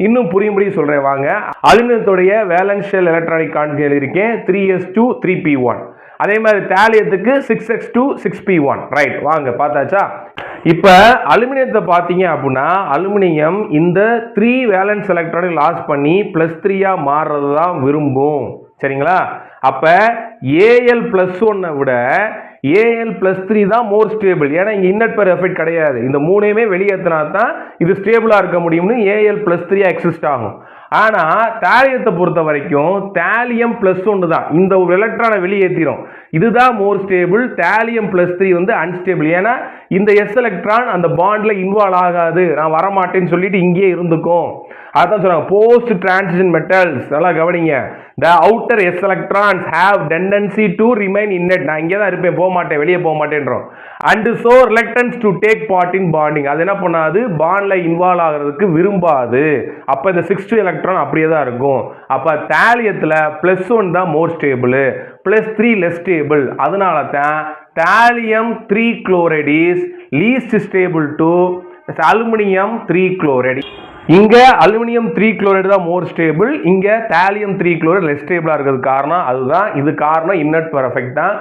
இன்னும் புரியும்படி சொல்றேன் வாங்க. அலுமினியத்துடைய வேலன்ஸ் ஷெல் எலக்ட்ரானிக் கான்ஜுகேட் எழுதியிருக்கேன் 3s2 3p1. அதே மாதிரி தாலியத்துக்கு 6x2 6p1. ரைட், வாங்க பார்த்தாச்சா. இப்போ அலுமினியத்தை பார்த்தீங்க அப்படின்னா அலுமினியம் இந்த 3 வேலன்ஸ் எலக்ட்ரானிக் லாஸ் பண்ணி +3 மாறுறது தான் விரும்பும். சரிங்களா? அப்போ Al+1 விட Al+3 தான் மோர் ஸ்டேபிள். ஏன்னா இங்கே இன்னட் பெர் எஃபெக்ட் கிடையாது. இந்த மூணையுமே வெளியேற்றினா தான் இது ஸ்டேபிளாக இருக்க முடியும்னு Al+3 எக்ஸிஸ்ட் ஆகும். ஆனால் தாலியத்தை பொறுத்த வரைக்கும் தாலியம்+1 தான் இந்த ஒரு எலக்ட்ரானை வெளியேற்றிடும். இதுதான் மோர் ஸ்டேபிள். தாலியம்+3 வந்து அன்ஸ்டேபிள். ஏன்னா இந்த எஸ் எலக்ட்ரான் அந்த பாண்டில் இன்வால்வ் ஆகாது, நான் வரமாட்டேன்னு சொல்லிட்டு இங்கேயே இருந்துக்கும். அதான் சொல்றாங்க போஸ்ட் டிரான்சிஷன் மெட்டல்ஸ். நல்லா கவனிங்க. the outer s electrons have tendency to remain in net. நான் இங்கே தான் இருப்பேன், போக மாட்டேன், வெளியே போக மாட்டேன்றோம். and so reluctance to take part in bonding. அது என்ன பண்ணாது, பாண்ட்ல இன்வால்வ் ஆகிறதுக்கு விரும்பாது. அப்ப இந்த 6 எலக்ட்ரான் அப்படியே தான் இருக்கும். அப்ப தாலியத்துல +1 தான் மோர் ஸ்டேபிள், +3 லெஸ் ஸ்டேபிள். அதனால தான் thallium 3 chloride is least stable to aluminium 3 chloride. இங்க அலுமினியம் 3 குளோரைடு தான் மோர் ஸ்டேபிள், இங்க தாலியம் 3 குளோரைடு லெஸ் ஸ்டேபிளா இருக்கிறது காரணம் அதுதான். இது காரணம் இன்னட் பெர் எஃபெக்ட் தான்.